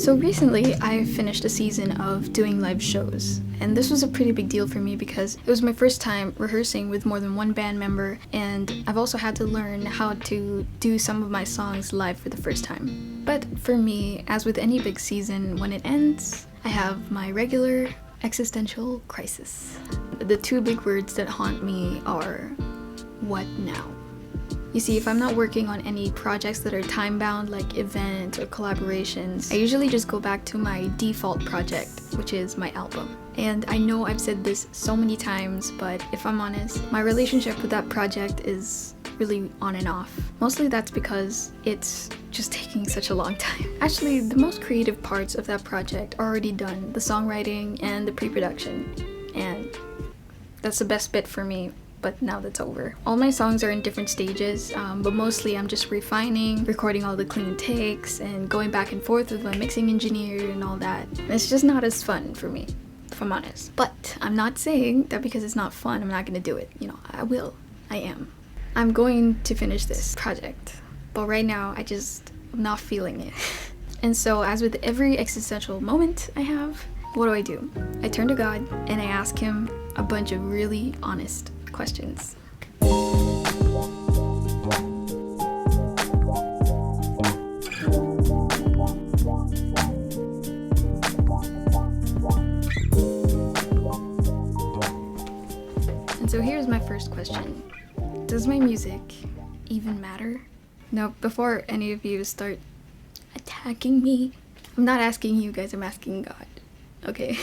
So recently, I finished a season of doing live shows, and this was a pretty big deal for me because it was my first time rehearsing with more than one band member, and I've also had to learn how to do some of my songs live for the first time. But for me, as with any big season, when it ends, I have my regular existential crisis. The two big words that haunt me are, what now? You see, if I'm not working on any projects that are time-bound, like events or collaborations, I usually just go back to my default project, which is my album. And I know I've said this so many times, but if I'm honest, my relationship with that project is really on and off. Mostly that's because it's just taking such a long time. Actually, the most creative parts of that project are already done, the songwriting and the pre-production. And that's the best bit for me. But now that's over. All my songs are in different stages, but mostly I'm just refining, recording all the clean takes, and going back and forth with my mixing engineer and all that. It's just not as fun for me, if I'm honest. But I'm not saying that because it's not fun, I'm not gonna do it. You know, I will. I am. I'm going to finish this project, but right now I'm not feeling it. And so, as with every existential moment I have, what do? I turn to God and I ask him a bunch of really honest questions. And so here's my first question. Does my music even matter? Now, before any of you start attacking me, I'm not asking you guys, I'm asking God. Okay?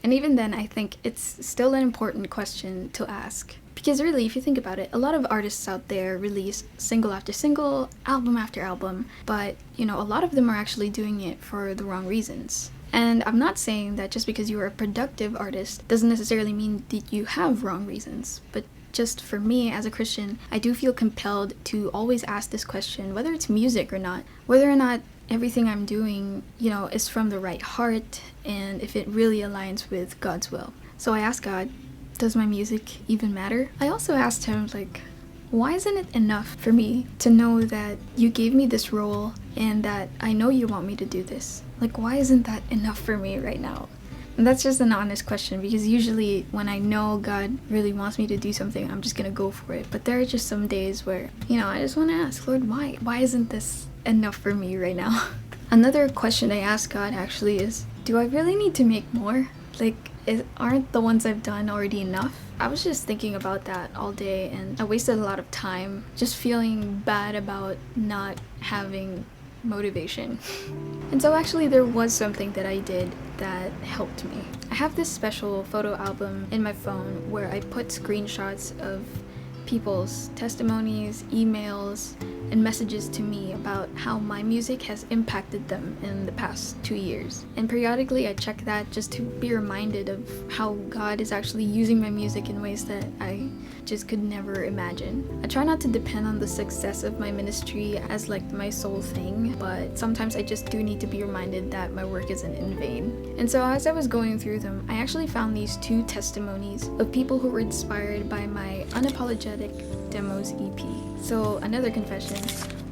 And even then, I think it's still an important question to ask. Because really, if you think about it, a lot of artists out there release single after single, album after album, but, you know, a lot of them are actually doing it for the wrong reasons. And I'm not saying that just because you're a productive artist doesn't necessarily mean that you have wrong reasons, but just for me as a Christian, I do feel compelled to always ask this question, whether it's music or not, whether or not everything I'm doing, you know, is from the right heart and if it really aligns with God's will. So I asked God, does my music even matter? I also asked him, like, why isn't it enough for me to know that you gave me this role and that I know you want me to do this? Like, why isn't that enough for me right now? And that's just an honest question, because usually when I know God really wants me to do something, I'm just gonna go for it. But there are just some days where, you know, I just want to ask, Lord, why? Why isn't this enough for me right now? Another question I asked God actually is, do I really need to make more? Like, aren't the ones I've done already enough? I was just thinking about that all day, and I wasted a lot of time just feeling bad about not having motivation. And so actually there was something that I did that helped me. I have this special photo album in my phone where I put screenshots of people's testimonies, emails, and messages to me about how my music has impacted them in the past 2 years. And periodically I check that just to be reminded of how God is actually using my music in ways that I just could never imagine. I try not to depend on the success of my ministry as like my sole thing, but sometimes I just do need to be reminded that my work isn't in vain. And so as I was going through them, I actually found these 2 testimonies of people who were inspired by my unapologetic demos EP. So another confession,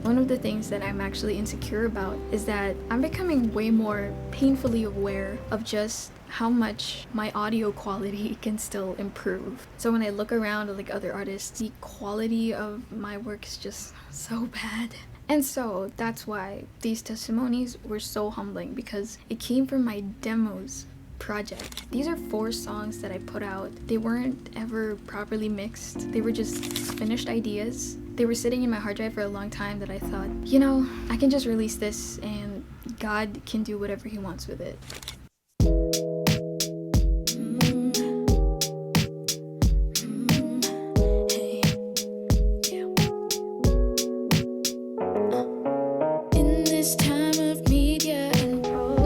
one of the things that I'm actually insecure about is that I'm becoming way more painfully aware of just how much my audio quality can still improve. So when I look around at like other artists, the quality of my work is just so bad. And so that's why these testimonies were so humbling, because it came from my demos project. These are 4 songs that I put out. They weren't ever properly mixed. They were just finished ideas. They were sitting in my hard drive for a long time that I thought, you know, I can just release this and God can do whatever he wants with it.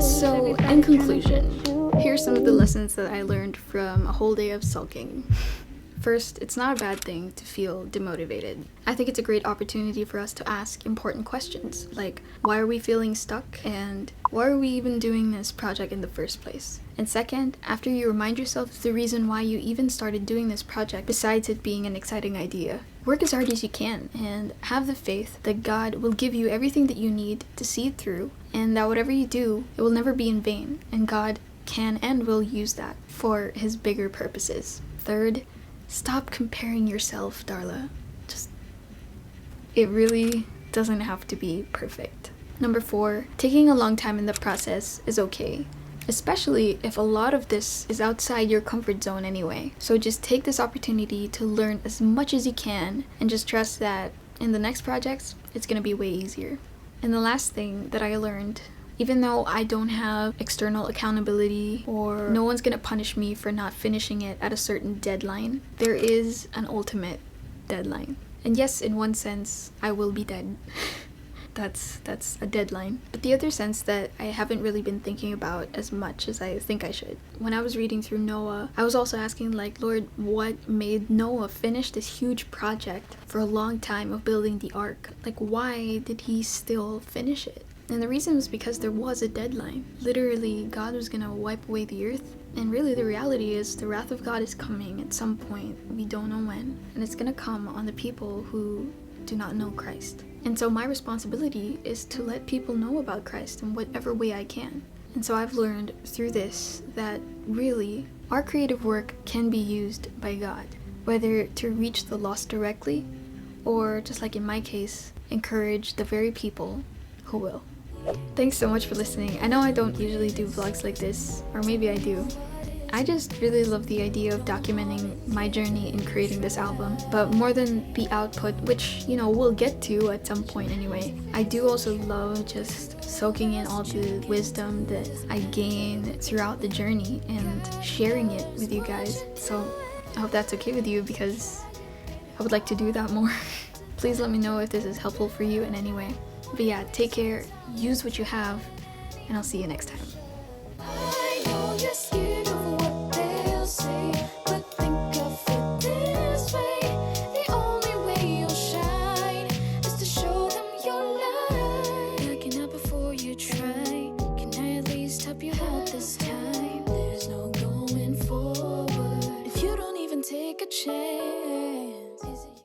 So, in conclusion, here's some of the lessons that I learned from a whole day of sulking. First, it's not a bad thing to feel demotivated. I think it's a great opportunity for us to ask important questions, like, why are we feeling stuck? And why are we even doing this project in the first place? And second, after you remind yourself of the reason why you even started doing this project, besides it being an exciting idea, work as hard as you can and have the faith that God will give you everything that you need to see it through and that whatever you do, it will never be in vain, and God can and will use that for his bigger purposes. Third, stop comparing yourself, Darla. It really doesn't have to be perfect. Number 4, taking a long time in the process is okay, especially if a lot of this is outside your comfort zone anyway. So just take this opportunity to learn as much as you can and just trust that in the next projects, it's gonna be way easier. And the last thing that I learned, even though I don't have external accountability or no one's gonna punish me for not finishing it at a certain deadline, there is an ultimate deadline. And yes, in one sense, I will be dead. That's a deadline. But the other sense that I haven't really been thinking about as much as I think I should. When I was reading through Noah, I was also asking like, Lord, what made Noah finish this huge project for a long time of building the ark? Like, why did he still finish it? And the reason was because there was a deadline. Literally, God was gonna wipe away the earth. And really the reality is the wrath of God is coming at some point. We don't know when. And it's gonna come on the people who do not know Christ. And so my responsibility is to let people know about Christ in whatever way I can. And so I've learned through this that really our creative work can be used by God, whether to reach the lost directly or, just like in my case, encourage the very people who will. Thanks so much for listening. I know I don't usually do vlogs like this, or maybe I do. I just really love the idea of documenting my journey in creating this album, but more than the output, which, you know, we'll get to at some point anyway, I do also love just soaking in all the wisdom that I gain throughout the journey and sharing it with you guys. So I hope that's okay with you, because I would like to do that more. Please let me know if this is helpful for you in any way. But yeah, take care, use what you have, and I'll see you next time. I know you're scared of what they'll say, but think of it this way. The only way you'll shine is to show them your light. Backing up before you try. Can I at least help you out this time? There's no going forward if you don't even take a chance.